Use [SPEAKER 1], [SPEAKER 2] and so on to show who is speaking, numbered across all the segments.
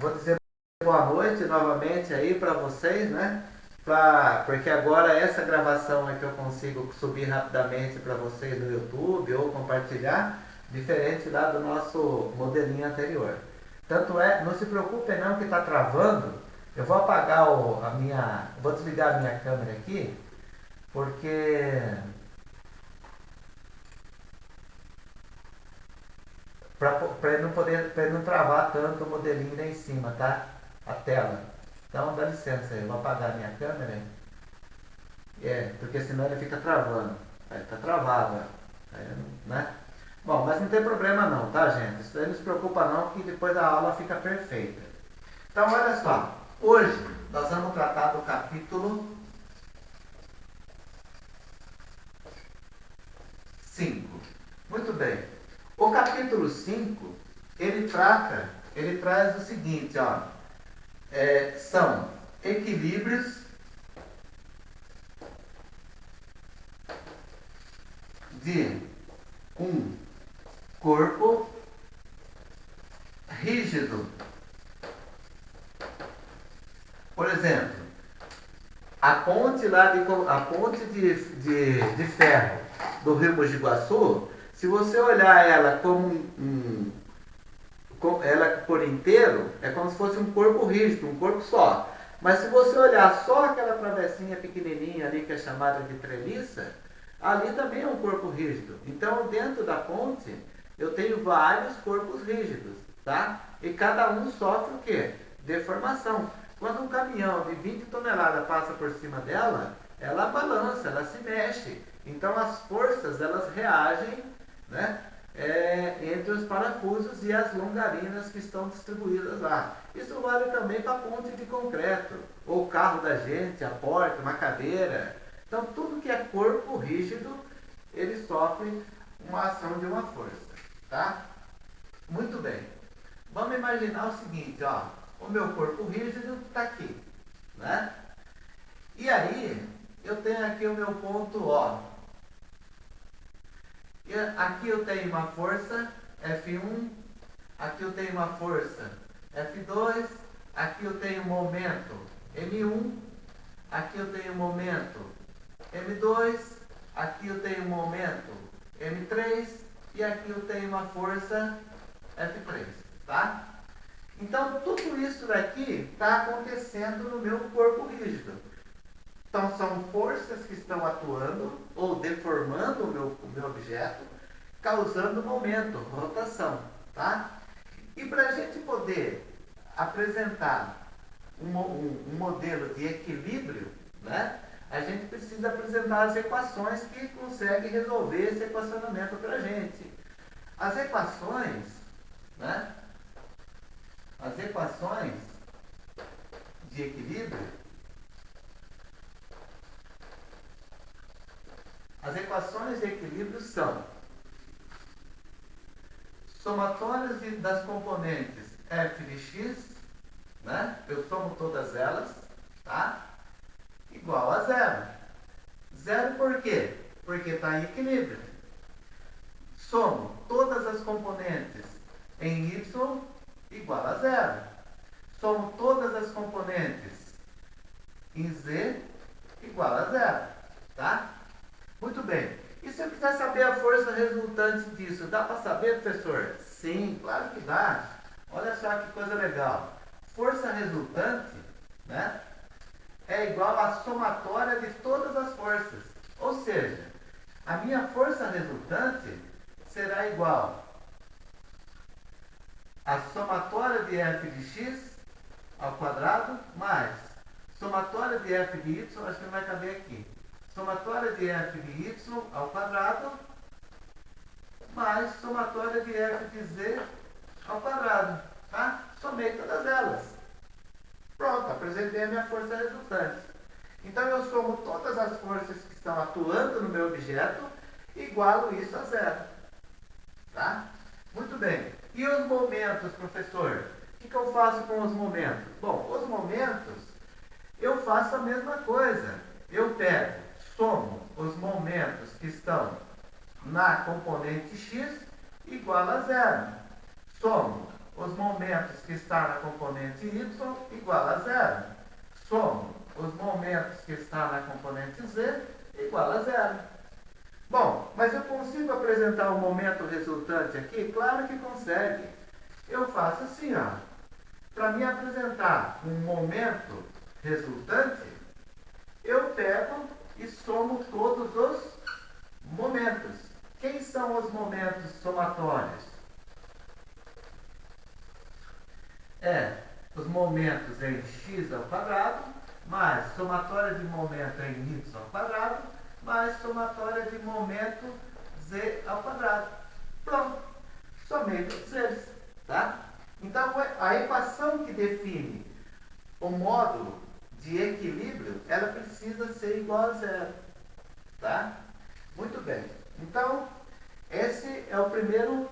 [SPEAKER 1] vou dizer boa noite novamente aí para vocês, né? Porque agora essa gravação é que eu consigo subir rapidamente para vocês no YouTube ou compartilhar, diferente lá do nosso modelinho anterior. Tanto é, não se preocupe não que está travando. Eu vou apagar vou desligar a minha câmera aqui, porque para ele não travar tanto o modelinho lá em cima, tá? A tela. Então dá licença aí, eu vou apagar a minha câmera. Porque senão ele fica travando. Aí tá travado, né? Bom, mas não tem problema não, tá, gente? Isso aí não se preocupa não, que depois a aula fica perfeita. Então, olha só. Hoje nós vamos tratar do capítulo 5. Muito bem. O capítulo 5 ele traz o seguinte, ó. São equilíbrios de um corpo rígido. Por exemplo, a ponte de ferro do Rio Mogi Guaçu, se você olhar ela ela por inteiro, é como se fosse um corpo rígido, um corpo só. Mas se você olhar só aquela travessinha pequenininha ali que é chamada de treliça, ali também é um corpo rígido. Então, dentro da ponte, eu tenho vários corpos rígidos, tá? E cada um sofre o quê? Deformação. Quando um caminhão de 20 toneladas passa por cima dela, ela balança, ela se mexe. Então, as forças, elas reagem, né? Entre os parafusos e as longarinas que estão distribuídas lá. Isso vale também para a ponte de concreto, ou o carro da gente, a porta, uma cadeira. Então, tudo que é corpo rígido, ele sofre uma ação de uma força. Tá? Muito bem. Vamos imaginar o seguinte, ó. O meu corpo rígido está aqui. Né? E aí, eu tenho aqui o meu ponto O. E aqui eu tenho uma força F1, aqui eu tenho uma força F2, aqui eu tenho um momento M1, aqui eu tenho um momento M2, aqui eu tenho um momento M3 e aqui eu tenho uma força F3, tá? Então, tudo isso daqui está acontecendo no meu corpo rígido. Então, são forças que estão atuando ou deformando o meu objeto, causando momento, rotação. Tá? E para a gente poder apresentar um modelo de equilíbrio, né, a gente precisa apresentar as equações que conseguem resolver esse equacionamento para a gente. As equações, né, as equações de equilíbrio, as equações de equilíbrio são somatórias das componentes f de x, né? Eu somo todas elas, tá? Igual a zero. Zero por quê? Porque está em equilíbrio. Somo todas as componentes em y igual a zero. Somo todas as componentes em z igual a zero, tá? Muito bem. E se eu quiser saber a força resultante disso, dá para saber, professor? Sim, claro que dá. Olha só que coisa legal. Força resultante, né, é igual à somatória de todas as forças. Ou seja, a minha força resultante será igual à somatória de f de x ao quadrado mais somatória de f de y, acho que não vai caber aqui. Somatória de f de y ao quadrado mais somatória de f de z ao quadrado. Tá? Somei todas elas. Pronto, apresentei a minha força resultante. Então eu somo todas as forças que estão atuando no meu objeto e igualo isso a zero. Tá? Muito bem. E os momentos, professor? O que eu faço com os momentos? Bom, os momentos eu faço a mesma coisa. Eu pego, somo os momentos que estão na componente x igual a zero. Somo os momentos que estão na componente y igual a zero. Somo os momentos que estão na componente z igual a zero. Bom, mas eu consigo apresentar o momento resultante aqui? Claro que consegue. Eu faço assim, ó. Para me apresentar um momento resultante, eu pego e somo todos os momentos. Quem são os momentos somatórios? Os momentos em x ao quadrado, mais somatória de momento em y ao quadrado, mais somatória de momento z ao quadrado. Pronto. Somei todos eles. Tá? Então, a equação que define o módulo de equilíbrio, ela precisa ser igual a zero. Tá? Muito bem. Então, esse é o primeiro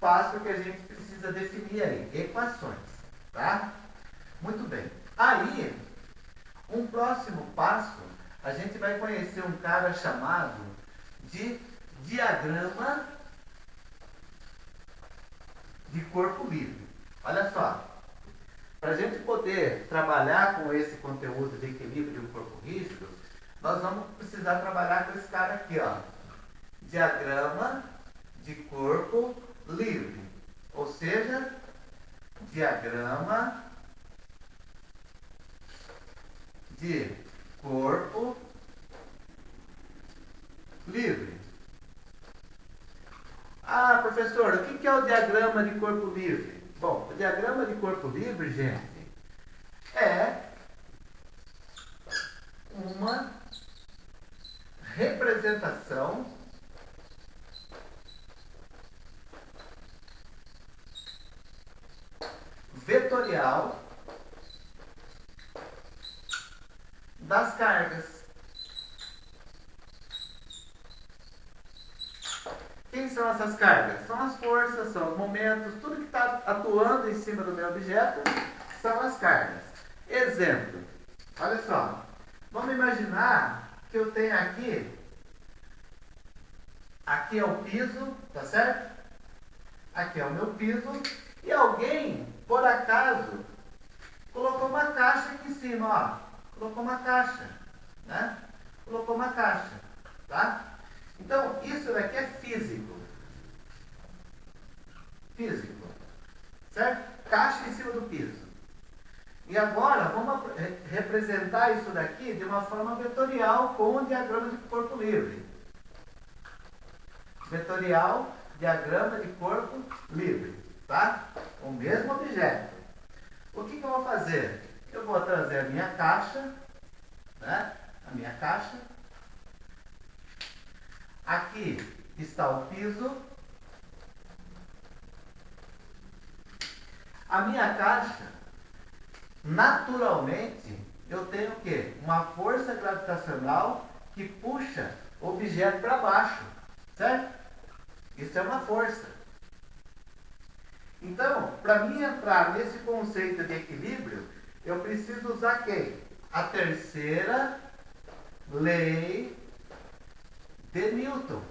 [SPEAKER 1] passo que a gente precisa definir aí. Equações. Tá? Muito bem. Aí, um próximo passo, a gente vai conhecer um cara chamado de diagrama de corpo livre. Olha só, para a gente poder trabalhar com esse conteúdo de equilíbrio de um corpo rígido, nós vamos precisar trabalhar com esse cara aqui, ó. Diagrama de corpo livre. Ou seja, diagrama de corpo livre. Ah, professor, o que é o diagrama de corpo livre? Bom, o diagrama de corpo livre, gente, é uma representação vetorial das cargas. Quem são essas cargas? São as forças, são os momentos, tudo que está atuando em cima do meu objeto são as cargas. Exemplo, olha só, vamos imaginar que eu tenho aqui é o piso, tá certo? Aqui é o meu piso, e alguém, por acaso, colocou uma caixa aqui em cima, ó. Colocou uma caixa, né? Colocou uma caixa, tá? Então, isso daqui é físico. Físico. Certo? Caixa em cima do piso. E agora, vamos representar isso daqui de uma forma vetorial com o diagrama de corpo livre. Vetorial, diagrama de corpo livre. Tá? O mesmo objeto. O que eu vou fazer? Eu vou trazer a minha caixa, né? A minha caixa. Aqui está o piso. A minha caixa, naturalmente, eu tenho o quê? Uma força gravitacional que puxa o objeto para baixo, certo? Isso é uma força. Então, para mim entrar nesse conceito de equilíbrio, eu preciso usar quem? A terceira lei de Newton.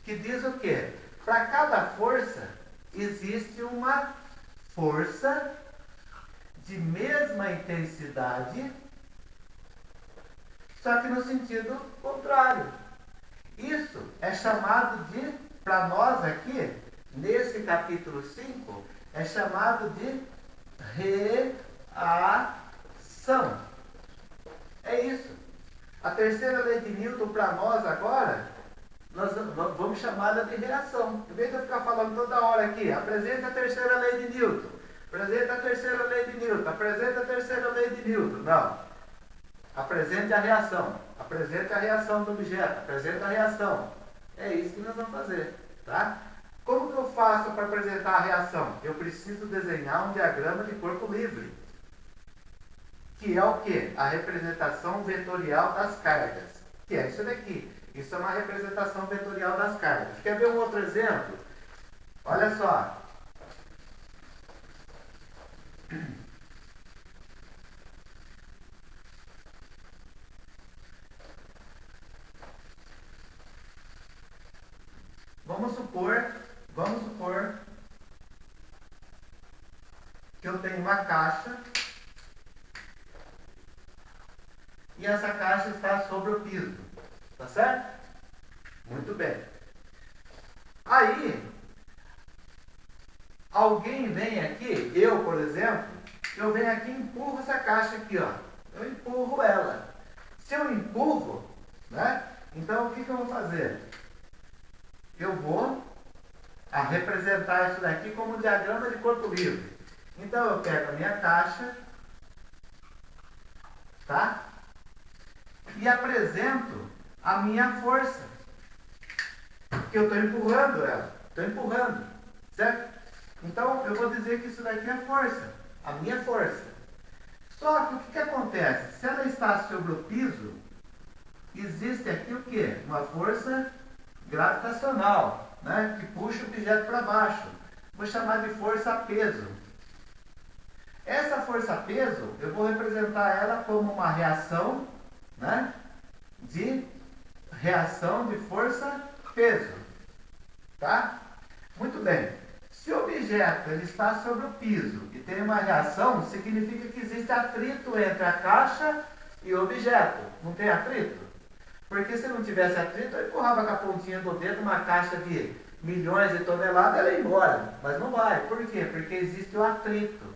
[SPEAKER 1] Que diz o quê? Para cada força, existe uma força de mesma intensidade, só que no sentido contrário. Isso é chamado de, para nós aqui, nesse capítulo 5, é chamado de reação. É isso. A terceira lei de Newton, para nós agora, nós vamos chamá-la de reação. Em vez de eu ficar falando toda hora aqui, apresenta a terceira lei de Newton, apresenta a terceira lei de Newton, apresenta a terceira lei de Newton. Não. Apresente a reação. Apresente a reação do objeto. Apresente a reação. É isso que nós vamos fazer. Tá? Como que eu faço para apresentar a reação? Eu preciso desenhar um diagrama de corpo livre. Que é o quê? A representação vetorial das cargas. Que é isso daqui. Isso é uma representação vetorial das cargas. Quer ver um outro exemplo? Olha só. Vamos supor que eu tenho uma caixa e essa caixa está sobre o piso. Tá certo? Muito bem. Aí, alguém vem aqui, eu, por exemplo, eu venho aqui e empurro essa caixa aqui, ó. Eu empurro ela. Se eu empurro, né? Então, o que eu vou fazer? Eu vou representar isso daqui como um diagrama de corpo livre. Então, eu pego a minha caixa, tá? E apresento a minha força. Que eu estou empurrando ela. Estou empurrando, certo? Então, eu vou dizer que isso daqui é força. A minha força. Só que o que acontece? Se ela está sobre o piso, existe aqui o quê? Uma força gravitacional, né? Que puxa o objeto para baixo. Vou chamar de força-peso. Essa força-peso, eu vou representar ela como uma reação, né? Reação de força-peso. Tá? Muito bem. Se o objeto ele está sobre o piso e tem uma reação, significa que existe atrito entre a caixa e o objeto. Não tem atrito? Porque se não tivesse atrito, eu empurrava com a pontinha do dedo uma caixa de milhões de toneladas e ela ia embora. Mas não vai. Por quê? Porque existe o atrito.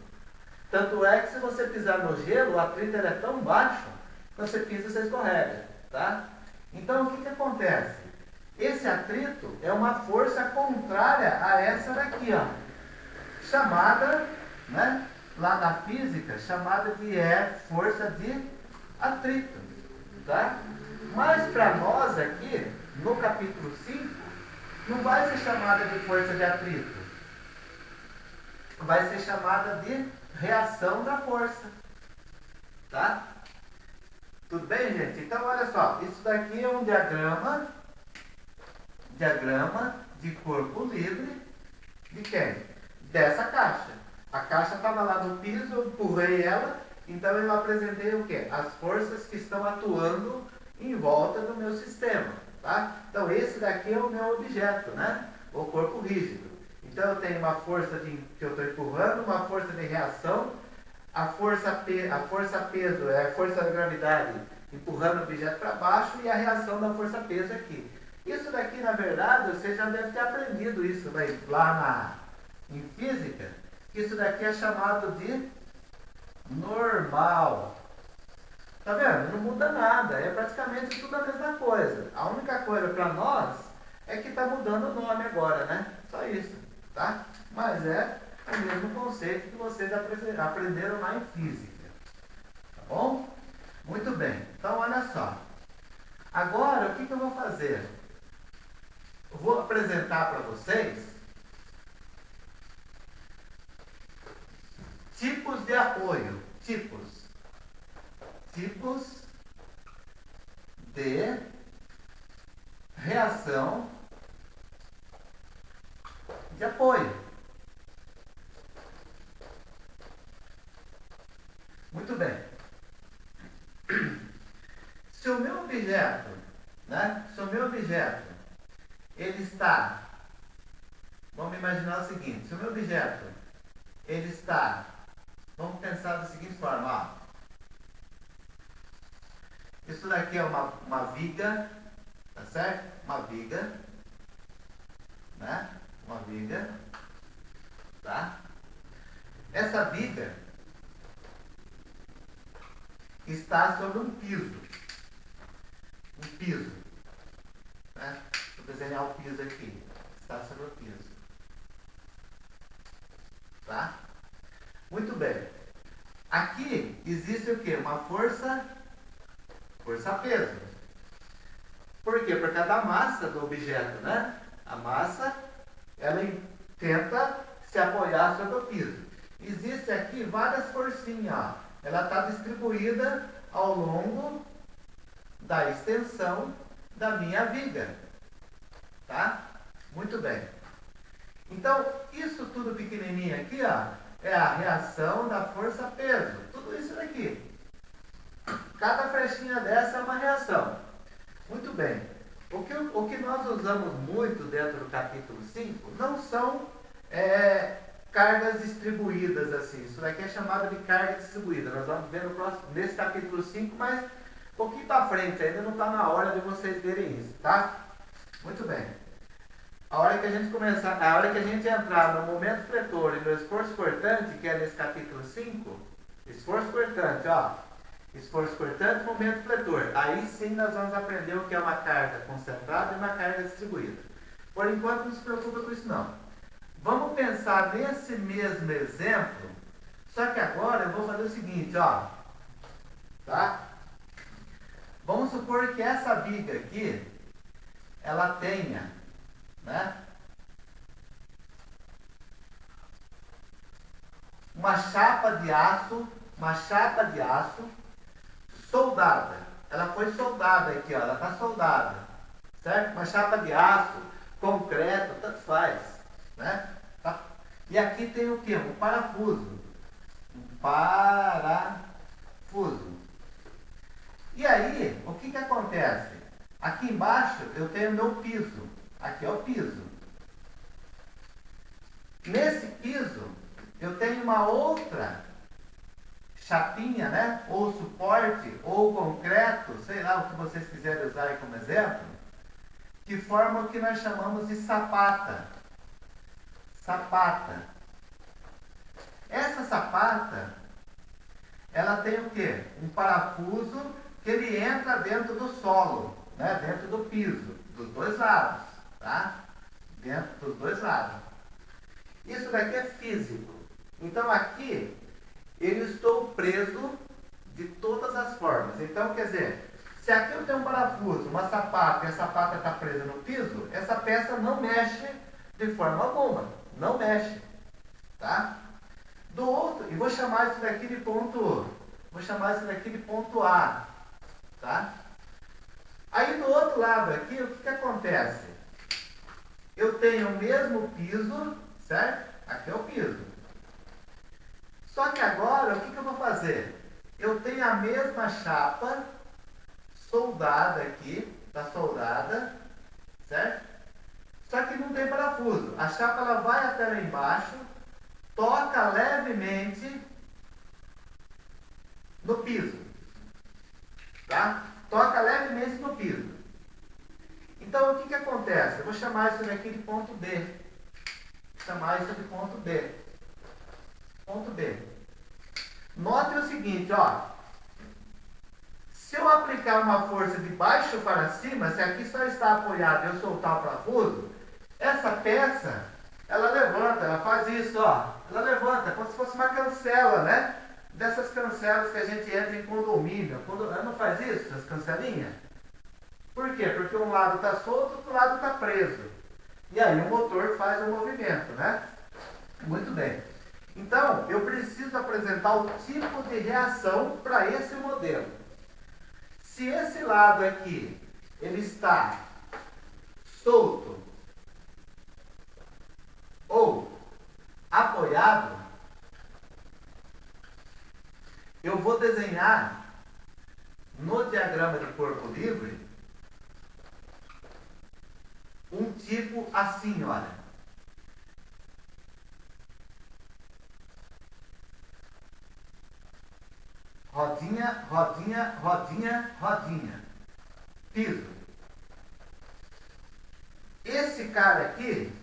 [SPEAKER 1] Tanto é que se você pisar no gelo, o atrito ele é tão baixo que você pisa e você escorrega. Tá? Então, o que acontece? Esse atrito é uma força contrária a essa daqui, ó, chamada, né, lá na física, chamada de força de atrito, tá? Mas para nós aqui, no capítulo 5, não vai ser chamada de força de atrito, vai ser chamada de reação da força, tá? Tudo bem, gente? Então, olha só, isso daqui é um diagrama de corpo livre de quem? Dessa caixa. A caixa estava lá no piso, eu empurrei ela, então eu apresentei o quê? As forças que estão atuando em volta do meu sistema. Tá? Então esse daqui é o meu objeto, né? O corpo rígido. Então eu tenho uma força que eu estou empurrando, uma força de reação, a força peso é a força da gravidade empurrando o objeto para baixo e a reação da força peso aqui. Isso daqui, na verdade, você já deve ter aprendido isso lá em física. Isso daqui é chamado de normal. Tá vendo? Não muda nada. É praticamente tudo a mesma coisa. A única coisa para nós é que está mudando o nome agora, né? Só isso, tá? Mas é o mesmo conceito que vocês aprenderam lá em física. Tá bom? Muito bem. Então, olha só. Agora, o que eu vou fazer? Eu vou apresentar para vocês tipos de apoio. Tipos de reação de apoio. Muito bem. Se o meu objeto, né? Se o meu objeto ele está, vamos imaginar o seguinte, se o meu objeto ele está, vamos pensar da seguinte forma, ó. Isso daqui é uma viga, tá certo? Uma viga, né? Uma viga, tá? Essa viga está sobre um piso. Um piso, né? Vou desenhar o piso aqui. Está sobre o piso. Tá? Muito bem. Aqui existe o quê? Uma força-peso. Por quê? Por causa da massa do objeto, né? A massa, ela tenta se apoiar sobre o piso. Existe aqui várias forcinhas, ó. Ela está distribuída ao longo da extensão da minha viga. Tá? Muito bem. Então, isso tudo pequenininho aqui, ó, é a reação da força-peso. Tudo isso daqui. Cada flechinha dessa é uma reação. Muito bem. O que nós usamos muito dentro do capítulo 5 não são cargas distribuídas assim. Isso daqui é chamado de carga distribuída. Nós vamos ver no próximo, nesse capítulo 5, mas um pouquinho para frente, ainda não está na hora de vocês verem isso, tá? Muito bem. A hora que a gente começar, a hora que a gente entrar no momento fletor e no esforço cortante, que é nesse capítulo 5, esforço cortante, ó. Esforço cortante, momento fletor. Aí sim nós vamos aprender o que é uma carga concentrada e uma carga distribuída. Por enquanto não se preocupa com isso não. Vamos pensar nesse mesmo exemplo, só que agora eu vou fazer o seguinte, ó. Tá? Vamos supor que essa viga aqui, ela tenha, né, uma chapa de aço soldada. Ela foi soldada aqui, ó, ela está soldada, certo? Uma chapa de aço, concreto, tanto faz, né? Tá? E aqui tem o que? Um parafuso. Um parafuso. E aí, o que acontece? Aqui embaixo eu tenho meu piso. Aqui é o piso. Nesse piso, eu tenho uma outra chapinha, né? Ou suporte, ou concreto, sei lá o que vocês quiserem usar aí como exemplo, que forma o que nós chamamos de sapata. Sapata. Essa sapata, ela tem o quê? Um parafuso que ele entra dentro do solo, né? Dentro do piso, dos dois lados, tá? Dentro dos dois lados. Isso daqui é físico. Então aqui eu estou preso de todas as formas. Então, quer dizer, se aqui eu tenho um parafuso, uma sapata, e a sapata está presa no piso, essa peça não mexe de forma alguma. Não mexe. Tá? Do outro, e vou chamar isso daqui de ponto A. Tá? Aí do outro lado aqui, o que acontece? Eu tenho o mesmo piso, certo? Aqui é o piso. Só que agora, o que eu vou fazer? Eu tenho a mesma chapa soldada aqui, está soldada, certo? Só que não tem parafuso. A chapa ela vai até lá embaixo, toca levemente no piso, tá? Toca levemente no piso. Então, o que acontece? Eu vou chamar isso daqui de ponto B. Vou chamar isso de ponto B. Ponto B. Note o seguinte, ó. Se eu aplicar uma força de baixo para cima, se aqui só está apoiado e eu soltar o parafuso, essa peça, ela levanta, ela faz isso, ó. Ela levanta, como se fosse uma cancela, né? Dessas cancelas que a gente entra em condomínio. Ela não faz isso, as cancelinhas? Por quê? Porque um lado está solto, o outro lado está preso. E aí o motor faz o movimento, né? Muito bem. Então, eu preciso apresentar o tipo de reação para esse modelo. Se esse lado aqui, ele está solto ou apoiado, eu vou desenhar no diagrama de corpo livre um tipo assim, olha. Rodinha, rodinha, rodinha, rodinha. Piso. Esse cara aqui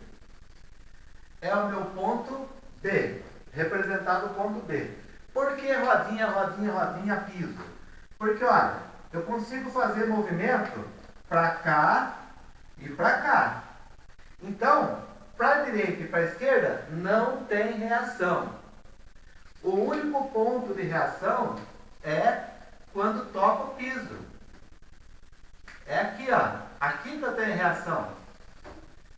[SPEAKER 1] é o meu ponto B, representado o ponto B. Por que rodinha, rodinha, rodinha, piso? Porque, olha, eu consigo fazer movimento para cá e para cá. Então, para a direita e para a esquerda, não tem reação. O único ponto de reação é quando toca o piso. É aqui, ó. Aqui que eu tenho reação.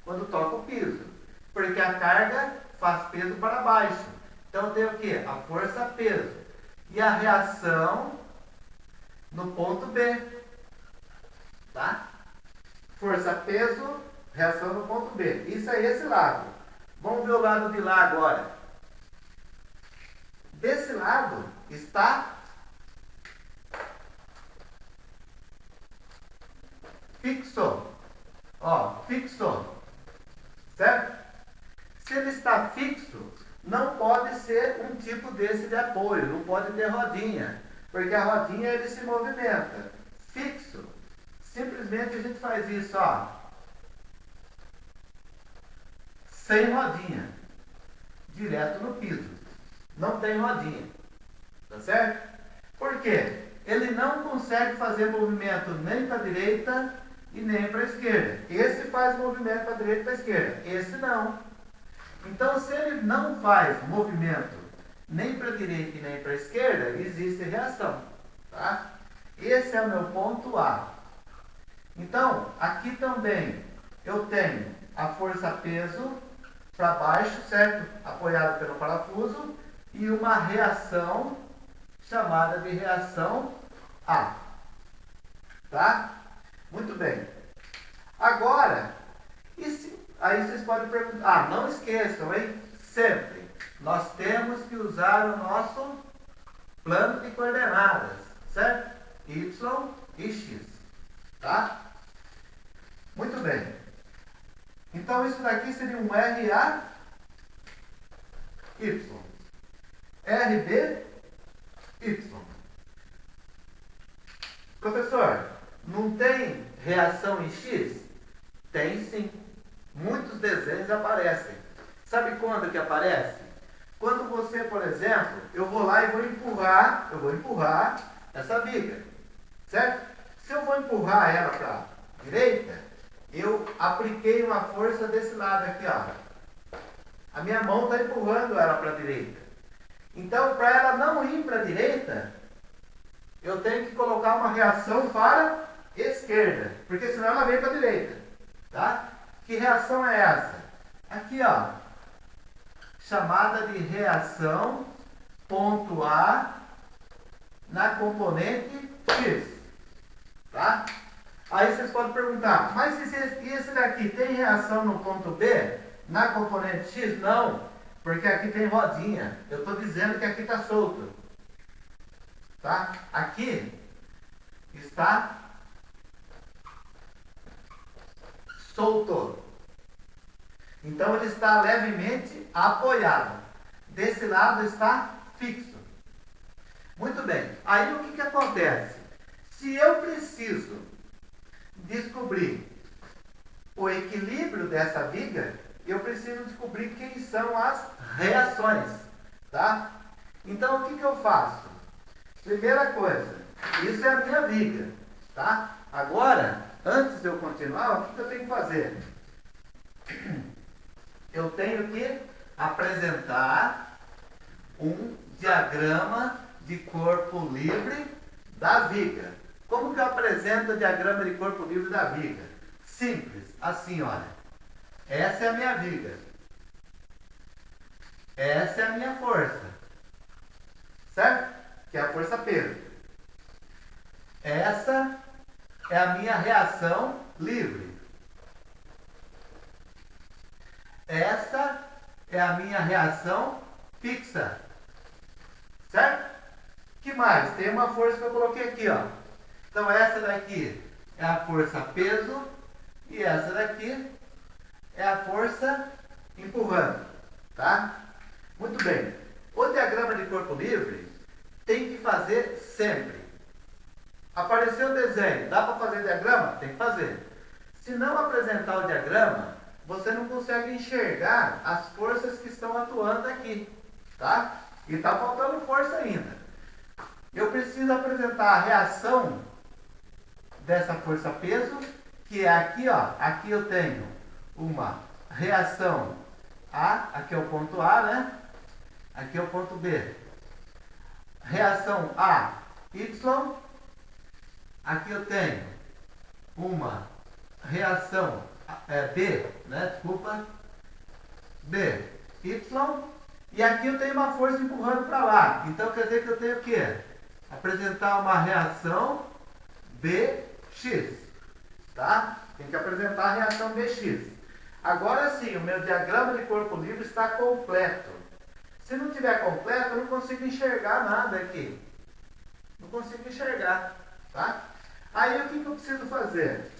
[SPEAKER 1] Quando toca o piso. Porque a carga faz peso para baixo. Então tem o quê? A força-peso. E a reação no ponto B. Tá? Força-peso, reação no ponto B. Isso é esse lado. Vamos ver o lado de lá agora. Desse lado está fixo. Ó, fixo. Certo? Se ele está fixo, não pode ser um tipo desse de apoio, não pode ter rodinha, porque a rodinha ele se movimenta. Fixo, simplesmente a gente faz isso, ó, sem rodinha, direto no piso. Não tem rodinha, tá certo? Por quê? Ele não consegue fazer movimento nem para a direita e nem para a esquerda. Esse faz movimento para a direita e para a esquerda, esse não. Então, se ele não faz movimento nem para a direita e nem para a esquerda, existe reação. Tá? Esse é o meu ponto A. Então, aqui também eu tenho a força-peso para baixo, certo? Apoiado pelo parafuso, e uma reação chamada de reação A. Tá? Muito bem. Agora, aí vocês podem perguntar, não esqueçam, hein? Sempre nós temos que usar o nosso plano de coordenadas, certo? Y e X, tá? Muito bem. Então isso daqui seria um RA Y. RB Y. Professor, não tem reação em X? Tem sim. Muitos desenhos aparecem. Sabe quando que aparece? Quando você, por exemplo, eu vou lá e vou empurrar essa viga, certo? Se eu vou empurrar ela para a direita, eu apliquei uma força desse lado aqui, ó. A minha mão está empurrando ela para a direita. Então, para ela não ir para a direita, eu tenho que colocar uma reação para a esquerda, porque senão ela vem para a direita, tá? Que reação é essa? Aqui, ó, chamada de reação ponto A na componente X, tá? Aí vocês podem perguntar, mas esse daqui tem reação no ponto B na componente X? Não, porque aqui tem rodinha. Eu estou dizendo que aqui está solto, tá? Aqui está solto. Então ele está levemente apoiado. Desse lado está fixo. Muito bem. Aí o que acontece? Se eu preciso descobrir o equilíbrio dessa viga, eu preciso descobrir quem são as reações, tá? Então o que eu faço? Primeira coisa, isso é a minha viga, tá? Agora, antes de eu continuar, o que eu tenho que fazer? Eu tenho que apresentar um diagrama de corpo livre da viga. Como que eu apresento o diagrama de corpo livre da viga? Simples, assim, olha. Essa é a minha viga. Essa é a minha força. Certo? Que é a força peso. Essa é a minha reação livre. Essa é a minha reação fixa. Certo? Que mais? Tem uma força que eu coloquei aqui, ó. Então essa daqui é a força peso e essa daqui é a força empurrando, tá? Muito bem. O diagrama de corpo livre tem que fazer sempre. Apareceu o desenho, dá para fazer diagrama? Tem que fazer. Se não apresentar o diagrama, você não consegue enxergar as forças que estão atuando aqui, tá? E está faltando força ainda. Eu preciso apresentar a reação dessa força-peso, que é aqui, ó. Aqui eu tenho uma reação A, aqui é o ponto A, né? Aqui é o ponto B. Reação A, Y. Aqui eu tenho uma reação B, né? Desculpa. B, Y. E aqui eu tenho uma força empurrando para lá. Então quer dizer que eu tenho o quê? Apresentar uma reação BX. Tá? Tem que apresentar a reação BX. Agora sim, o meu diagrama de corpo livre está completo. Se não tiver completo, eu não consigo enxergar nada aqui. Não consigo enxergar. Tá? Aí o que eu preciso fazer?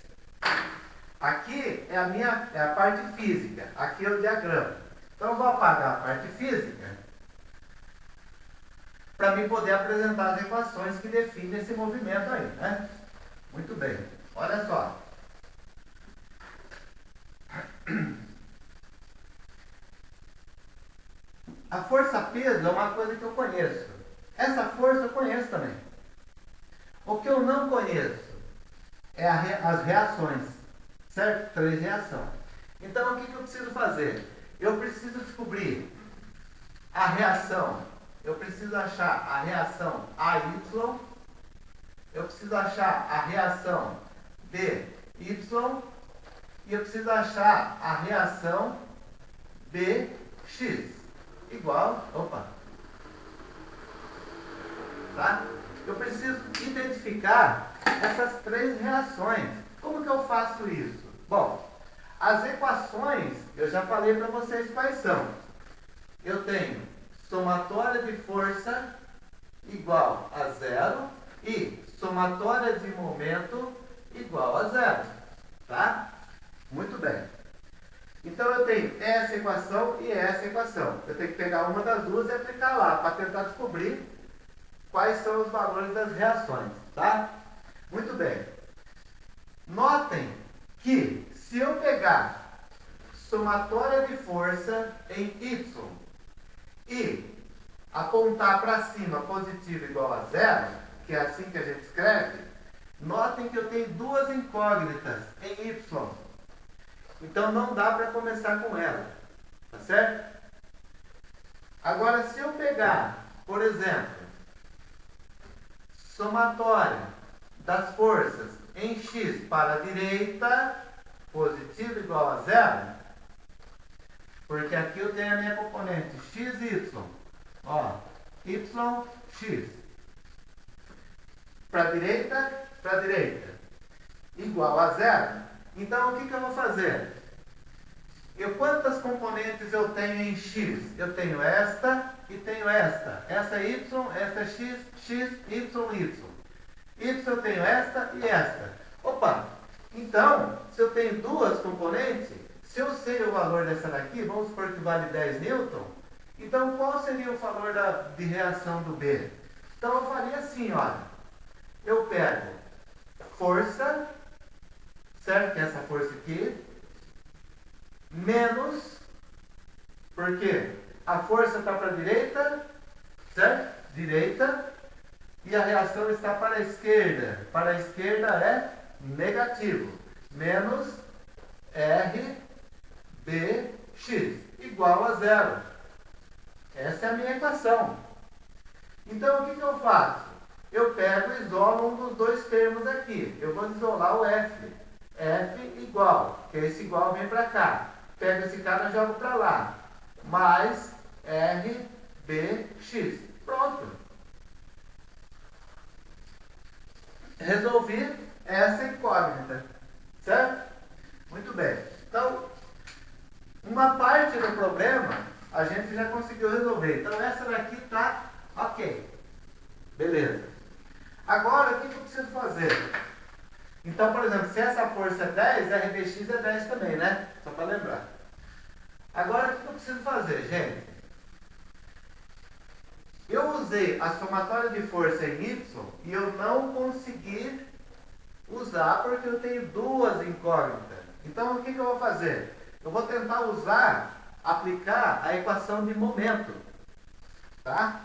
[SPEAKER 1] Aqui é a parte física. Aqui é o diagrama. Então eu vou apagar a parte física para mim poder apresentar as equações que definem esse movimento aí, né? Muito bem. Olha só. A força-peso é uma coisa que eu conheço. Essa força eu conheço também. O que eu não conheço é as reações, certo? 3 reações. Então, o que eu preciso fazer? Eu preciso descobrir a reação. Eu preciso achar a reação AY. Eu preciso achar a reação BY. E eu preciso achar a reação BX. Igual, opa, tá? Eu preciso identificar essas 3 reações. Como que eu faço isso? Bom, as equações, eu já falei para vocês quais são. Eu tenho somatória de força igual a 0 e somatória de momento igual a 0, tá? Muito bem. Então eu tenho essa equação e essa equação. Eu tenho que pegar uma das duas e aplicar lá, para tentar descobrir quais são os valores das reações, tá? Muito bem. Notem que se eu pegar somatória de força em Y e apontar para cima positivo igual a 0, que é assim que a gente escreve, notem que eu tenho 2 incógnitas em Y. Então não dá para começar com ela, tá certo? Agora, se eu pegar, por exemplo, somatória das forças em X para a direita, positivo igual a 0, porque aqui eu tenho a minha componente XY, ó, YX, para a direita, igual a 0. Então, o que eu vou fazer? Quantas componentes eu tenho em X? Eu tenho esta e tenho esta. Essa é Y, esta é X, X, Y, Y. Y eu tenho esta e esta. Opa! Então, se eu tenho 2 componentes, se eu sei o valor dessa daqui, vamos supor que vale 10 newton, então qual seria o valor de reação do B? Então, eu faria assim, olha. Eu pego força, certo? Que é essa força aqui, menos, porque a força está para a direita, certo? Direita, e a reação está para a esquerda. Para a esquerda é negativo, menos RBX, igual a 0. Essa é a minha equação. Então, o que eu faço? Eu pego e isolo um dos 2 termos aqui. Eu vou isolar o F. F igual, que esse igual vem para cá. Pego esse cara e jogo para lá. Mais RBX. Pronto. Resolvi essa incógnita. Certo? Muito bem. Então, uma parte do problema a gente já conseguiu resolver. Então, essa daqui está ok. Beleza. Agora, o que eu preciso fazer? Então, por exemplo, se essa força é 10, RBX é 10 também, né? Só para lembrar. Agora, o que eu preciso fazer, gente? Eu usei a somatória de força em Y e eu não consegui usar porque eu tenho 2 incógnitas. Então, o que eu vou fazer? Eu vou tentar aplicar a equação de momento. Tá?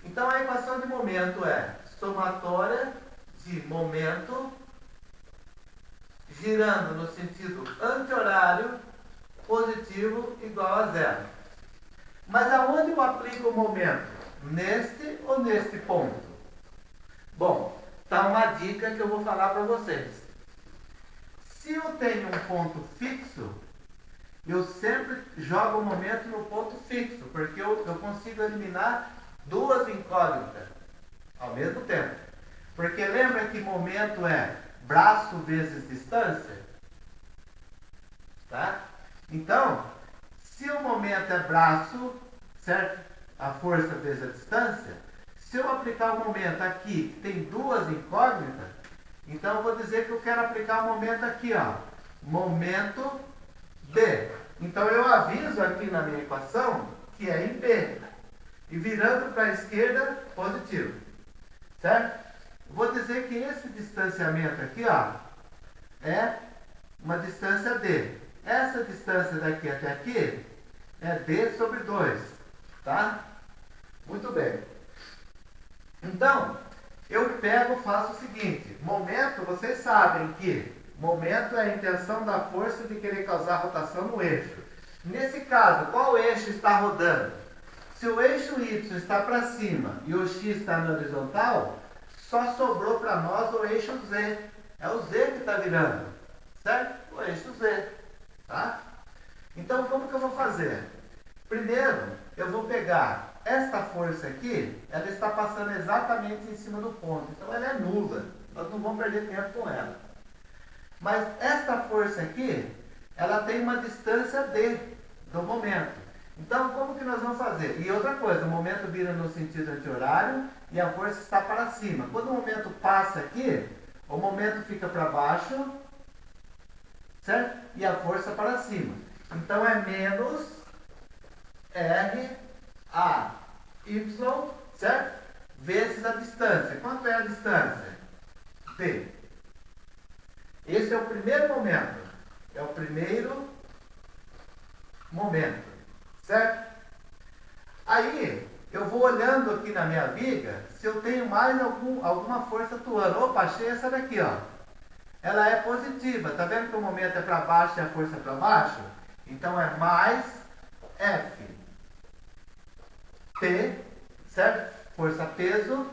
[SPEAKER 1] Então, a equação de momento é somatória de momento girando no sentido anti-horário positivo igual a 0. Mas aonde eu aplico o momento? Neste ou neste ponto? Bom, tá uma dica que eu vou falar para vocês. Se eu tenho um ponto fixo, eu sempre jogo o momento no ponto fixo, porque eu consigo eliminar 2 incógnitas ao mesmo tempo. Porque lembra que momento é braço vezes distância? Tá? Então, se o momento é braço, certo? A força vezes a distância, se eu aplicar o momento aqui, que tem 2 incógnitas, então eu vou dizer que eu quero aplicar o momento aqui, ó. Momento B. Então eu aviso aqui na minha equação que é em P. E virando para a esquerda, positivo. Certo? Vou dizer que esse distanciamento aqui, ó, é uma distância D. Essa distância daqui até aqui é D sobre 2. Tá? Muito bem. Então, eu pego e faço o seguinte. Momento, vocês sabem que momento é a intenção da força de querer causar rotação no eixo. Nesse caso, qual eixo está rodando? Se o eixo Y está para cima e o X está na horizontal, só sobrou para nós o eixo Z. É o Z que está virando, certo? O eixo Z, tá? Então, como que eu vou fazer? Primeiro, eu vou pegar esta força aqui, ela está passando exatamente em cima do ponto. Então, ela é nula. Nós não vamos perder tempo com ela. Mas esta força aqui, ela tem uma distância D do momento. Então, como que nós vamos fazer? E outra coisa, o momento vira no sentido anti-horário e a força está para cima. Quando o momento passa aqui, o momento fica para baixo, certo? E a força para cima. Então, é menos R, A, Y, certo? Vezes a distância. Quanto é a distância? T. Esse é o primeiro momento. É o primeiro momento. Certo? Aí, eu vou olhando aqui na minha viga se eu tenho mais alguma força atuando. Opa, achei essa daqui, ó. Ela é positiva. Tá vendo que o momento é para baixo e a força é para baixo? Então, é mais F. P, certo? Força-peso,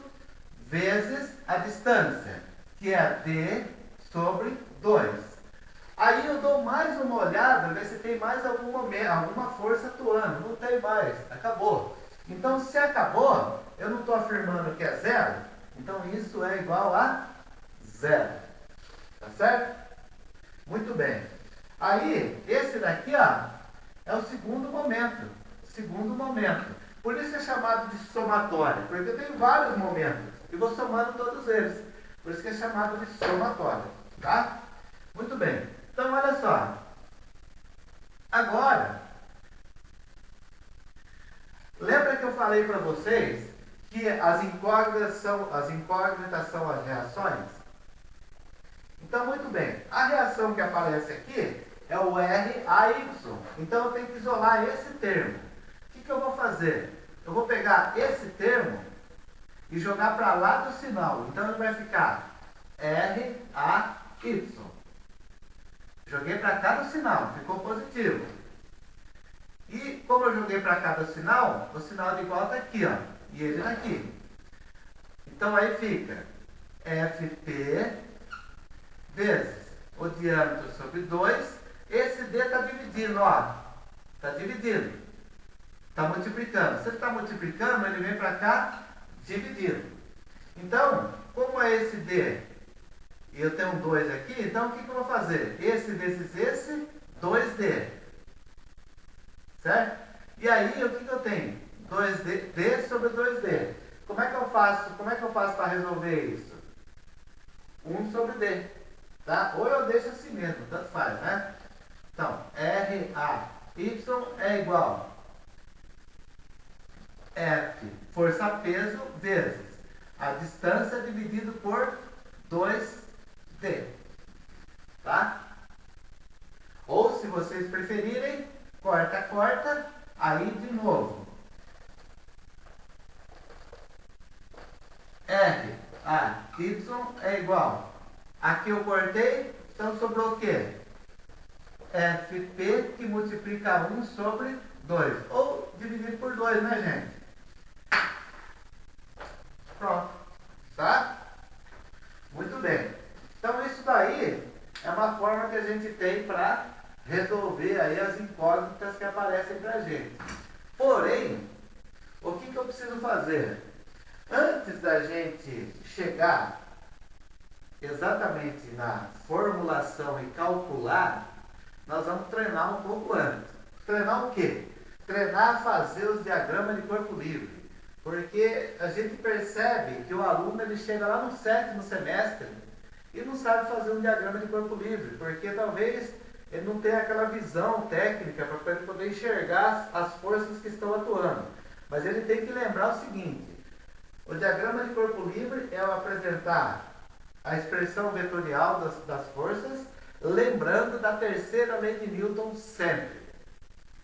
[SPEAKER 1] vezes a distância, que é D sobre 2. Aí eu dou mais uma olhada, ver se tem mais alguma força atuando. Não tem mais, acabou. Então, se acabou, eu não estou afirmando que é zero, então isso é igual a zero. Tá certo? Muito bem. Aí, esse daqui, ó, é o segundo momento. Segundo momento. Por isso é chamado de somatório, porque eu tenho vários momentos e vou somando todos eles. Por isso que é chamado de somatório. Tá? Muito bem. Então, olha só. Agora, lembra que eu falei para vocês que as incógnitas são as reações? Então, muito bem. A reação que aparece aqui é o RAY. Então, eu tenho que isolar esse termo. O que eu vou fazer? Eu vou pegar esse termo e jogar para lá do sinal. Então, ele vai ficar RAY. Joguei para cá do sinal, ficou positivo. E como eu joguei para cá do sinal, o sinal de igual está aqui, ó, e ele aqui. Então aí fica FP vezes o diâmetro sobre 2. Esse D está dividindo, ó. Está dividindo. Está multiplicando. Se ele está multiplicando, ele vem para cá dividindo. Então, como é esse D? E eu tenho um 2 aqui, então o que eu vou fazer? Esse vezes esse, 2D. Certo? E aí, o que eu tenho? 2D D sobre 2D. Como é que eu faço para resolver isso? 1 sobre D. Tá? Ou eu deixo assim mesmo, tanto faz, né? Então, RAY é igual F, força-peso, vezes a distância dividido por 2D. Tá? Ou, se vocês preferirem, corta, aí de novo. RAY é igual. Aqui eu cortei, então sobrou o quê? FP que multiplica 1 sobre 2. Ou dividido por 2, né, gente? Pronto. Tá? Muito bem. Então, isso daí é uma forma que a gente tem para resolver aí as incógnitas que aparecem para a gente. Porém, o que eu preciso fazer? Antes da gente chegar exatamente na formulação e calcular, nós vamos treinar um pouco antes. Treinar o quê? Treinar a fazer os diagramas de corpo livre. Porque a gente percebe que o aluno ele chega lá no 7º semestre e não sabe fazer um diagrama de corpo livre, porque talvez ele não tem aquela visão técnica para ele poder enxergar as forças que estão atuando. Mas ele tem que lembrar o seguinte: o diagrama de corpo livre é apresentar a expressão vetorial das forças, lembrando da terceira lei de Newton sempre,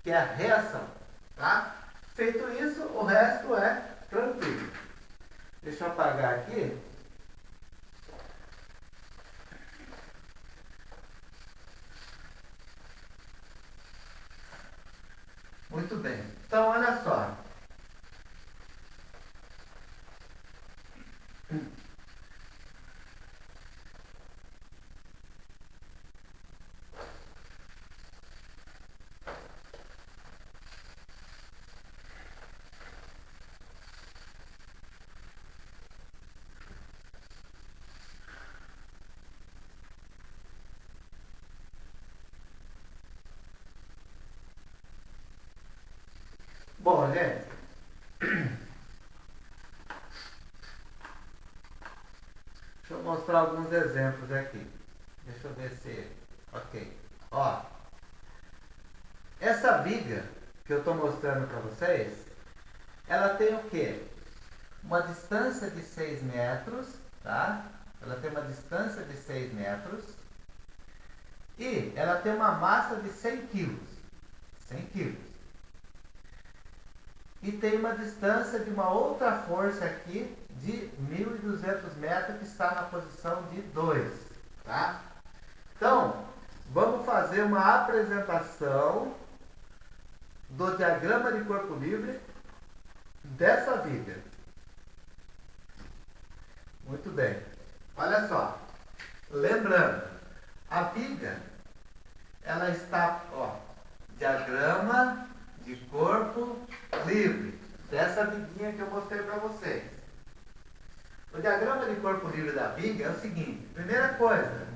[SPEAKER 1] que é a reação. Tá? Feito isso, o resto é tranquilo. Deixa eu apagar aqui. Muito bem. Então, olha só. Bom, gente, deixa eu mostrar alguns exemplos aqui. Deixa eu ver se... Ok. Ó, essa viga que eu estou mostrando para vocês, ela tem o quê? Uma distância de 6 metros, tá? Ela tem uma distância de 6 metros e ela tem uma massa de 100 quilos. 100 quilos. E tem uma distância de uma outra força aqui de 1.200 metros que está na posição de 2. Tá? Então, vamos fazer uma apresentação do diagrama de corpo livre dessa viga. Muito bem. Olha só. Lembrando, a viga, ela está, ó, diagrama de corpo livre, dessa viguinha que eu mostrei para vocês. O diagrama de corpo livre da viga é o seguinte: primeira coisa,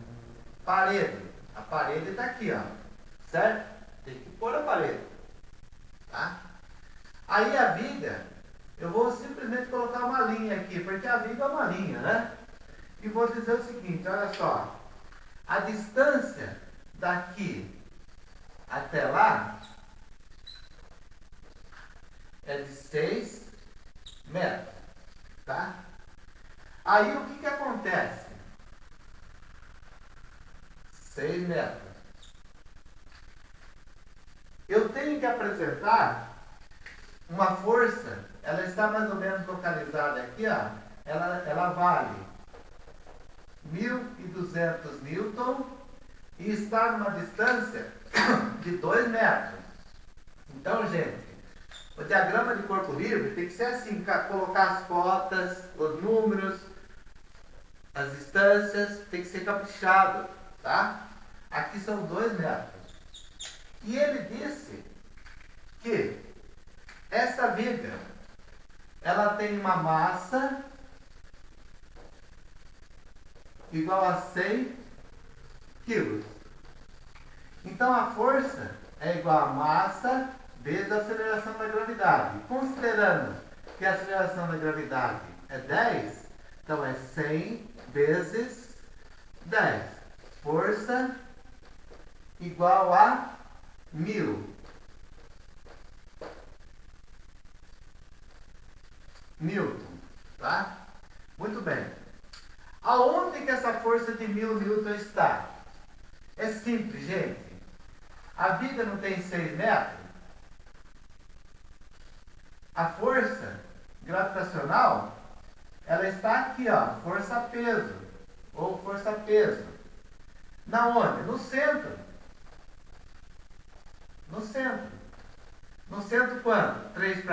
[SPEAKER 1] parede. A parede está aqui, ó, certo? Tem que pôr a parede, tá? Aí a viga, eu vou simplesmente colocar uma linha aqui, porque a viga é uma linha, né? E vou dizer o seguinte, olha só, a distância daqui até lá é de 6 metros, tá? Aí o que acontece? 6 metros. Eu tenho que apresentar uma força, ela está mais ou menos localizada aqui, ó, ela vale 1.200 newton e está numa distância de 2 metros. Então, gente, o diagrama de corpo livre tem que ser assim, colocar as cotas, os números, as distâncias, tem que ser caprichado, tá? Aqui são 2 metros. E ele disse que essa viga, ela tem uma massa igual a 100 quilos. Então a força é igual a massa vezes a aceleração da gravidade. Considerando que a aceleração da gravidade é 10, então é 100 vezes 10. Força igual a 1.000 newton, tá? Muito bem. Aonde que essa força de 1.000 newton está? É simples, gente. A viga não tem 6 metros? A força gravitacional, ela está aqui, ó, força-peso, ou força-peso. Na onde? No centro. No centro. No centro quanto? 3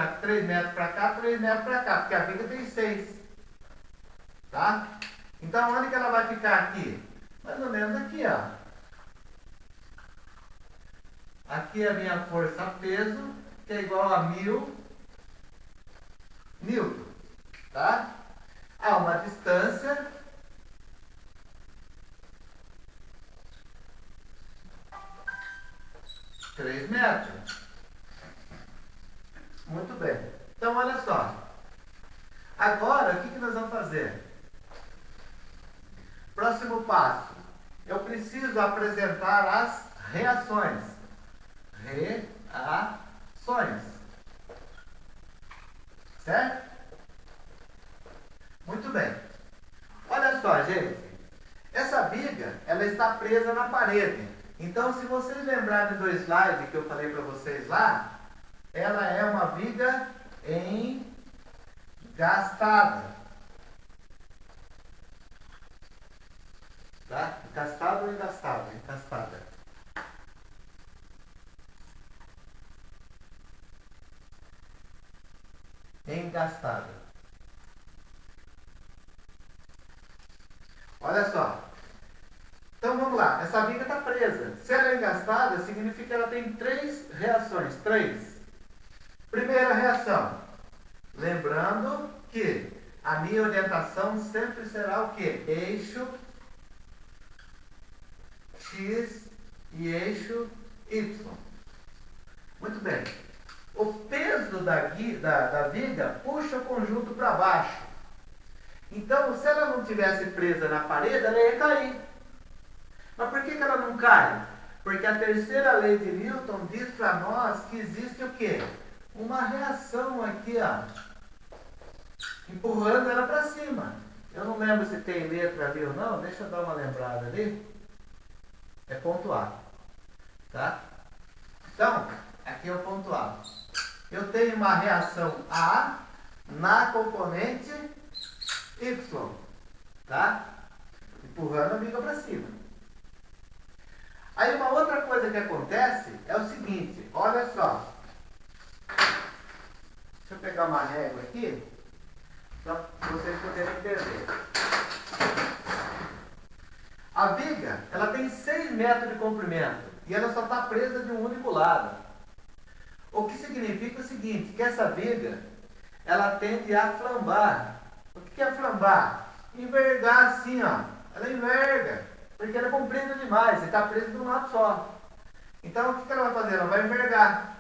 [SPEAKER 1] metros para cá, 3 metros para cá, porque a viga tem 6. Tá? Então, onde que ela vai ficar aqui? Mais ou menos aqui, ó. Aqui é a minha força-peso, que é igual a 1.000 newton. Tá? Há uma distância de 3 metros. Muito bem. Então, olha só. Agora, o que nós vamos fazer? Próximo passo. Eu preciso apresentar as reações. Reações. Certo? Muito bem. Olha só, gente. Essa viga, ela está presa na parede. Então, se vocês lembrarem do slide que eu falei para vocês lá, ela é uma viga engastada. Tá? Encastada ou engastada? Encastada. Engastada. Olha só. Então vamos lá. Essa viga está presa. Se ela é engastada, significa que ela tem 3 reações. 3. Primeira reação. Lembrando que a minha orientação sempre será o quê? Eixo X e eixo Y. Muito bem. O peso da viga puxa o conjunto para baixo. Então, se ela não tivesse presa na parede, ela ia cair. Mas por que ela não cai? Porque a terceira lei de Newton diz para nós que existe o quê? Uma reação aqui, ó, empurrando ela para cima. Eu não lembro se tem letra ali ou não, deixa eu dar uma lembrada ali. É ponto A. Tá? Então, aqui é o ponto A. Eu tenho uma reação A na componente Y. Tá? Empurrando a viga para cima. Aí uma outra coisa que acontece é o seguinte, olha só. Deixa eu pegar uma régua aqui, só para vocês poderem entender. A viga, ela tem 6 metros de comprimento e ela só está presa de um único lado. O que significa o seguinte, que essa viga, ela tende a flambar. O que é flambar? Envergar assim, ó. Ela enverga, porque ela é comprida demais e está presa de um lado só. Então, o que ela vai fazer? Ela vai envergar.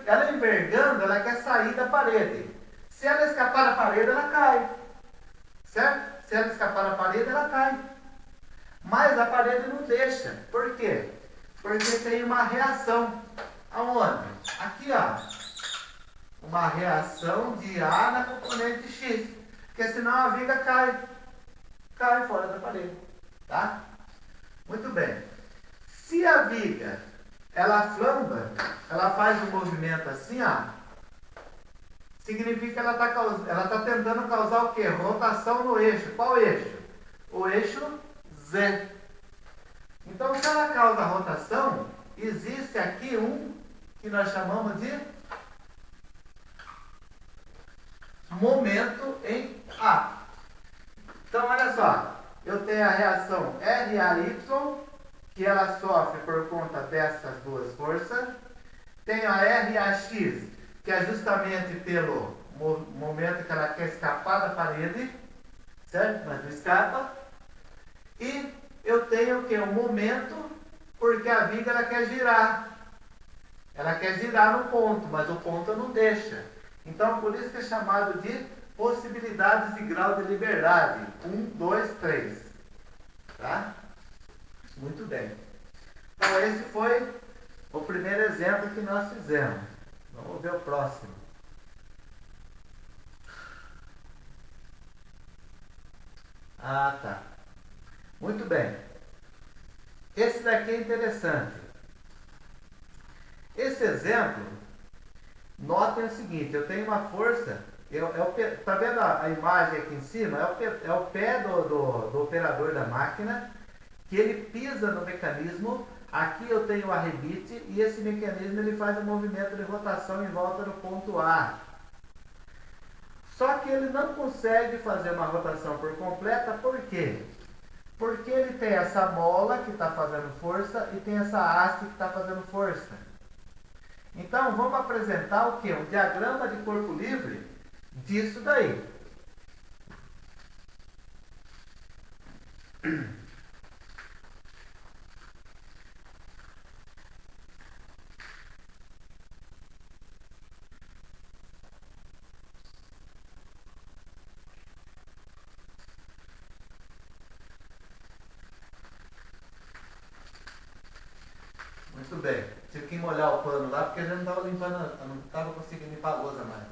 [SPEAKER 1] Ela envergando, ela quer sair da parede. Se ela escapar da parede, ela cai. Certo? Se ela escapar da parede, ela cai. Mas a parede não deixa. Por quê? Porque tem uma reação. Aonde? Aqui, ó. Uma reação de A na componente X. Porque senão a viga cai. Cai fora da parede. Tá? Muito bem. Se a viga, ela flamba, ela faz um movimento assim, ó. Significa que ela está tentando causar o quê? Rotação no eixo. Qual eixo? O eixo Z. Então, se ela causa rotação, existe aqui um que nós chamamos de momento em A. Então, olha só. Eu tenho a reação RAY, que ela sofre por conta dessas duas forças. Tenho a RAX, que é justamente pelo momento que ela quer escapar da parede, certo? Mas não escapa. E eu tenho o que? Um momento, porque a viga ela quer girar. Ela quer girar no ponto, mas o ponto não deixa. Então, por isso que é chamado de possibilidades de grau de liberdade. 1, 2, 3. Tá? Muito bem. Então, esse foi o primeiro exemplo que nós fizemos. Vamos ver o próximo. Ah, tá. Muito bem. Esse daqui é interessante. Esse exemplo, notem o seguinte, eu tenho uma força, tá vendo a imagem aqui em cima? É o pé do operador da máquina, que ele pisa no mecanismo. Aqui eu tenho o arrebite e esse mecanismo ele faz um movimento de rotação em volta do ponto A. Só que ele não consegue fazer uma rotação por completa, por quê? Porque ele tem essa mola que está fazendo força e tem essa haste que está fazendo força. Então vamos apresentar o quê? Um diagrama de corpo livre disso daí. Muito bem. Tive que molhar o pano lá porque a gente não estava limpando, não estava conseguindo limpar a lousa mais.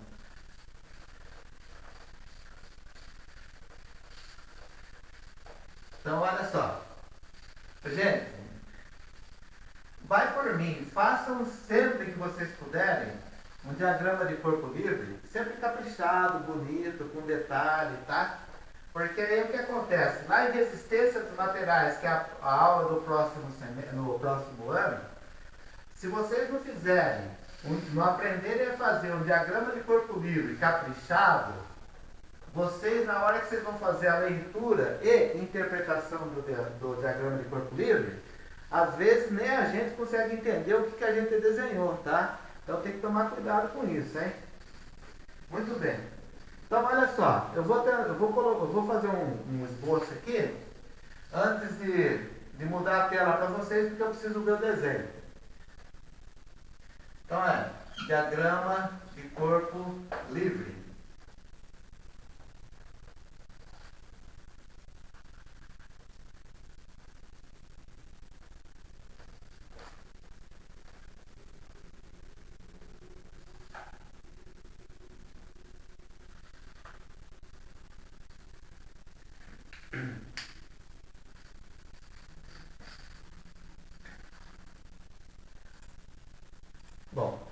[SPEAKER 1] Então, olha só. Gente, vai por mim. Façam sempre que vocês puderem um diagrama de corpo livre, sempre caprichado, bonito, com detalhe, tá? Porque aí o que acontece? Na resistência dos materiais, que é a aula do no próximo ano, se vocês não fizerem, não aprenderem a fazer um diagrama de corpo livre caprichado, vocês, na hora que vocês vão fazer a leitura e interpretação do diagrama de corpo livre, às vezes nem a gente consegue entender o que a gente desenhou, tá? Então tem que tomar cuidado com isso, hein? Muito bem. Então, olha só, eu vou fazer um esboço aqui, antes de mudar a tela para vocês, porque eu preciso ver o desenho. Então, diagrama de corpo livre. Bom,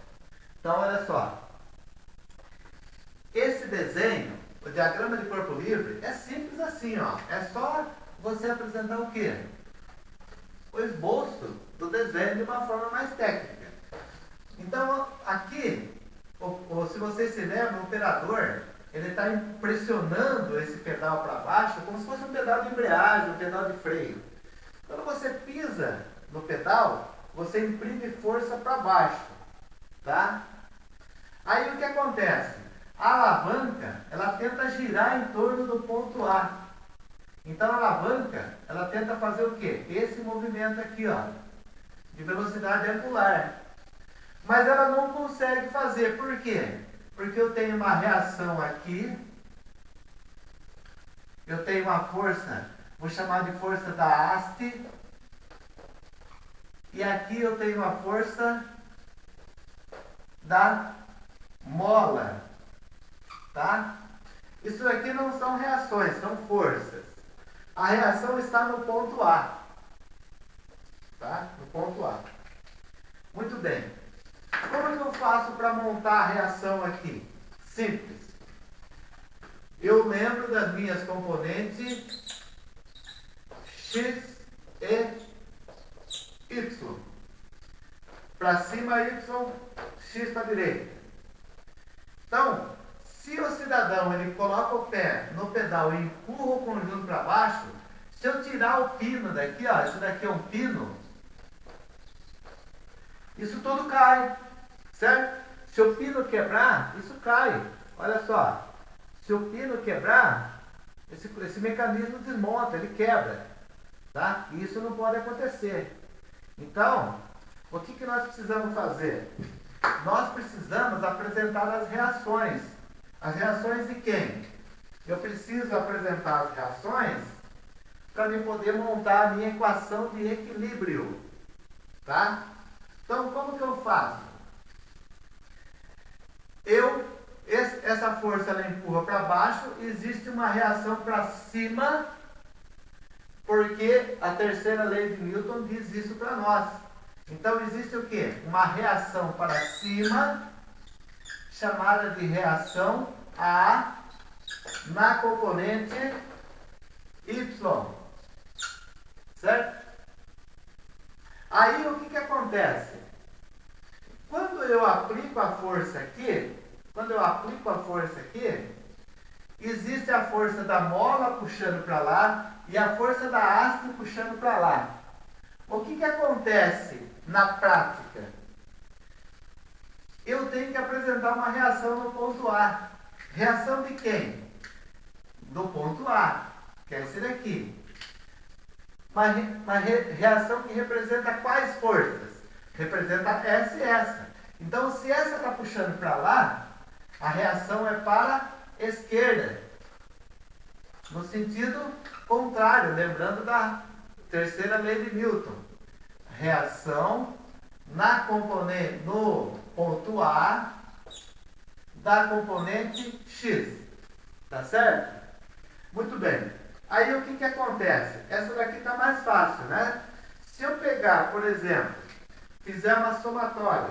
[SPEAKER 1] então olha só. Esse desenho, o diagrama de corpo livre, é simples assim, ó. É só você apresentar o quê? O esboço do desenho de uma forma mais técnica. Então, aqui, se vocês se lembram, o operador, ele está pressionando esse pedal para baixo como se fosse um pedal de embreagem, um pedal de freio. Quando você pisa no pedal, você imprime força para baixo, tá? Aí o que acontece? A alavanca, ela tenta girar em torno do ponto A. Então a alavanca, ela tenta fazer o quê? Esse movimento aqui, ó, de velocidade angular. Mas ela não consegue fazer. Por quê? Porque eu tenho uma reação aqui. Eu tenho uma força, vou chamar de força da haste. E aqui eu tenho uma força da mola. Tá? Isso aqui não são reações, são forças. A reação está no ponto A. Tá? No ponto A. Muito bem. Como que eu faço para montar a reação aqui? Simples. Eu lembro das minhas componentes X e Y. Para cima Y, X para a direita. Então, se o cidadão ele coloca o pé no pedal e empurra o conjunto para baixo, se eu tirar o pino daqui, ó, isso daqui é um pino, isso tudo cai, certo? Se o pino quebrar, isso cai. Olha só, se o pino quebrar, esse mecanismo desmonta, ele quebra, tá? E isso não pode acontecer. Então, o que nós precisamos fazer? Nós precisamos apresentar as reações. As reações de quem? Eu preciso apresentar as reações para me poder montar a minha equação de equilíbrio. Tá? Então, como que eu faço? Essa força ela empurra para baixo, existe uma reação para cima, porque a terceira lei de Newton diz isso para nós. Então, existe o quê? Uma reação para cima, chamada de reação A na componente Y. Certo? Aí o que acontece? Quando eu aplico a força aqui, existe a força da mola puxando para lá e a força da haste puxando para lá. O que acontece na prática? Eu tenho que apresentar uma reação no ponto A. Reação de quem? Do ponto A, que é esse daqui. Uma reação que representa quais forças? Representa essa e essa. Então, se essa está puxando para lá, a reação é para a esquerda. No sentido contrário, lembrando da terceira lei de Newton. Reação na componente, no ponto A da componente X. Tá certo? Muito bem. Aí o que acontece? Essa daqui está mais fácil, né? Se eu pegar, por exemplo, fizer uma somatória.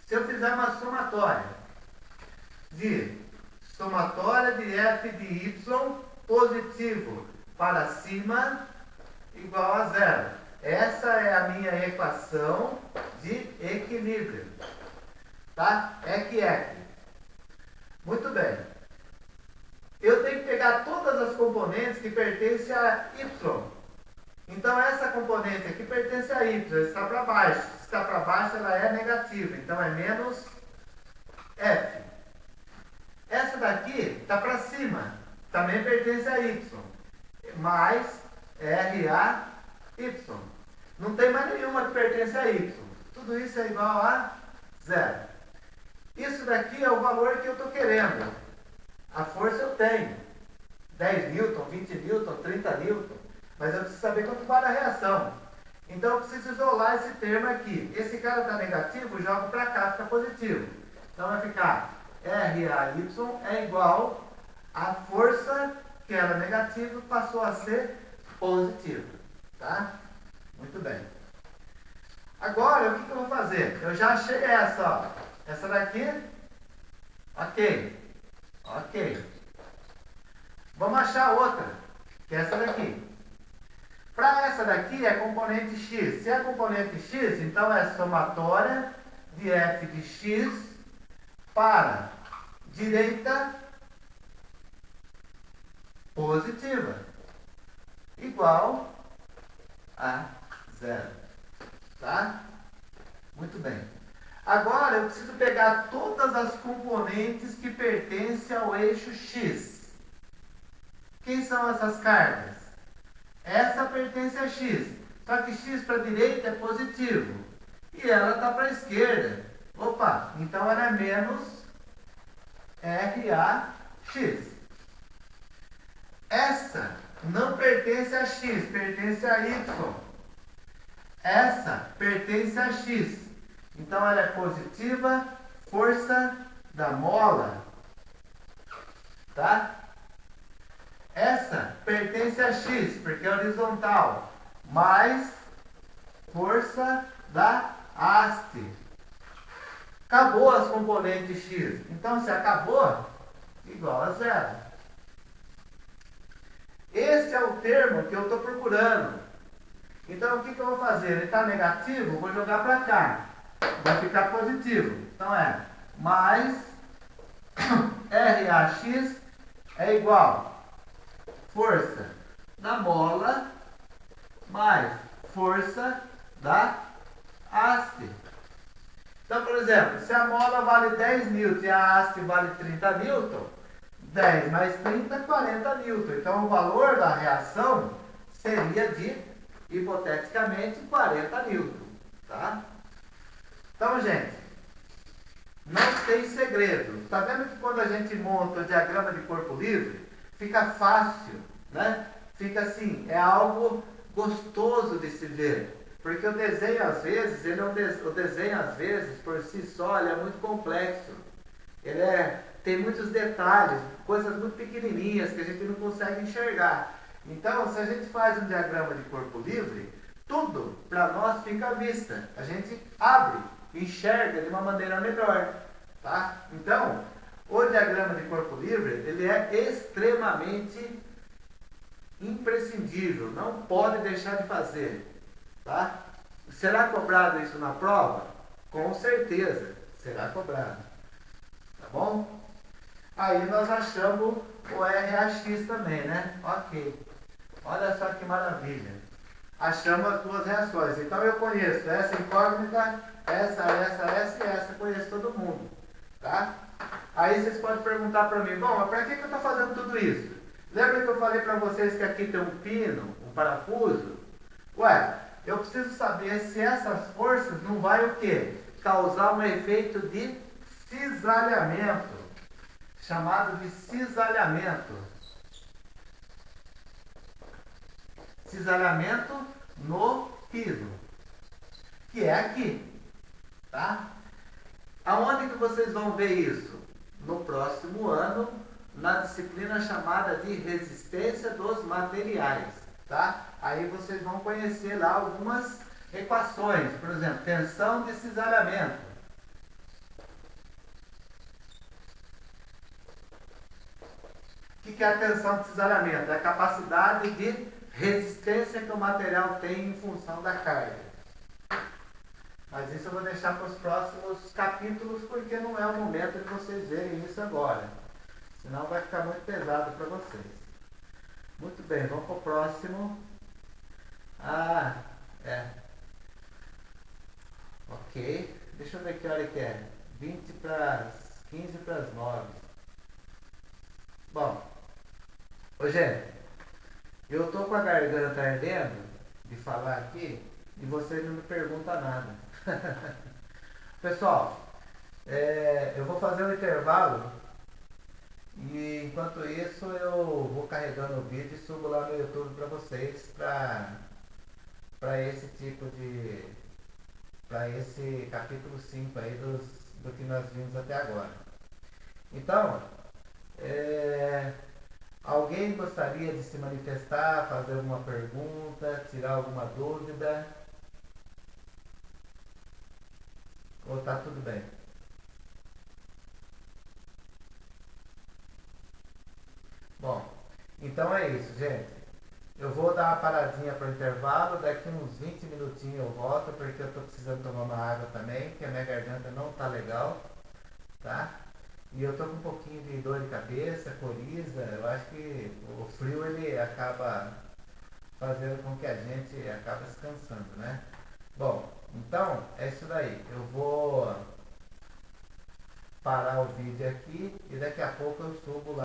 [SPEAKER 1] Se eu fizer uma somatória de f de y positivo para cima igual a zero. Essa é a minha equação de equilíbrio. Tá? Eq. Muito bem. Eu tenho que pegar todas as componentes que pertencem a y. Então, essa componente aqui pertence a y, está para baixo. Se está para baixo, ela é negativa. Então, é menos f. Essa daqui está para cima. Também pertence a y. Mais RAY. Não tem mais nenhuma que pertence a y. Tudo isso é igual a zero. Isso daqui é o valor que eu estou querendo. A força eu tenho. 10 newton, 20 newton, 30 newton. Mas eu preciso saber quanto vale a reação. Então eu preciso isolar esse termo aqui. Esse cara está negativo, eu jogo para cá, fica positivo. Então vai ficar RAY é igual a força que era negativa passou a ser positiva. Tá? Muito bem. Agora, o que eu vou fazer? Eu já achei essa, ó. Essa daqui, ok. Vamos achar outra, que é essa daqui. Para essa daqui é componente x. Se é componente x, então é somatória de f de x para direita positiva igual a zero. Tá? Muito bem. Agora eu preciso pegar todas as componentes que pertencem ao eixo x. Quem são essas cargas? Essa pertence a x. Só que x para a direita é positivo. E ela está para a esquerda. Opa, então ela é menos RAX. Essa não pertence a x, pertence a y. Essa pertence a x. Então ela é positiva, força da mola. Tá? Essa pertence a x, porque é horizontal, mais força da haste. Acabou as componentes x. Então, se acabou, igual a zero. Esse é o termo que eu estou procurando. Então, o que eu vou fazer? Ele está negativo, vou jogar para cá. Vai ficar positivo. Então, é mais RAX é igual força da mola mais força da haste. Então, por exemplo, se a mola vale 10 newton e a haste vale 30 newton, 10 mais 30, 40 newton. Então, o valor da reação seria de, hipoteticamente, 40 newton. Tá? Então, gente, não tem segredo. Está vendo que quando a gente monta o diagrama de corpo livre, fica fácil, né? Fica assim, é algo gostoso de se ver. Porque o desenho, às vezes, o desenho, às vezes, por si só, ele é muito complexo. Tem muitos detalhes, coisas muito pequenininhas que a gente não consegue enxergar. Então, se a gente faz um diagrama de corpo livre, tudo para nós fica à vista. A gente abre, enxerga de uma maneira melhor. Tá? Então, o diagrama de corpo livre, ele é extremamente imprescindível, não pode deixar de fazer. Tá? Será cobrado isso na prova? Com certeza, será cobrado. Tá bom? Aí nós achamos o RAX também, né? Ok. Olha só que maravilha. Achamos as duas reações. Então eu conheço essa incógnita, essa e essa. Conheço todo mundo. Tá? Aí vocês podem perguntar para mim, bom, mas para que eu estou fazendo tudo isso? Lembra que eu falei para vocês que aqui tem um pino, um parafuso? Ué, eu preciso saber se essas forças não vai o quê? Causar um efeito de cisalhamento. chamado de cisalhamento. Cisalhamento no piso, que é aqui, tá? Aonde que vocês vão ver isso? No próximo ano, na disciplina chamada de resistência dos materiais, tá? Aí vocês vão conhecer lá algumas equações, por exemplo, tensão de cisalhamento. O que é a tensão de cisalhamento? É a capacidade de resistência que o material tem em função da carga. Mas isso eu vou deixar para os próximos capítulos, porque não é o momento de vocês verem isso agora. Senão vai ficar muito pesado para vocês. Muito bem, vamos para o próximo. Ok. Deixa eu ver que hora que é. 20 para as 15 para as 9. Bom, gente, eu tô com a garganta ardendo de falar aqui e vocês não me perguntam nada. Pessoal, eu vou fazer um intervalo e enquanto isso eu vou carregando o vídeo e subo lá no YouTube para vocês para esse tipo de para esse capítulo 5 aí do que nós vimos até agora. Então, alguém gostaria de se manifestar, fazer alguma pergunta, tirar alguma dúvida? Ou tá tudo bem? Bom, então é isso, gente. Eu vou dar uma paradinha para o intervalo, daqui uns 20 minutinhos eu volto, porque eu estou precisando tomar uma água também, porque a minha garganta não tá legal, tá? E eu tô com um pouquinho de dor de cabeça, coriza, eu acho que o frio ele acaba fazendo com que a gente acabe descansando, né? Bom, então é isso daí. Eu vou parar o vídeo aqui e daqui a pouco eu subo lá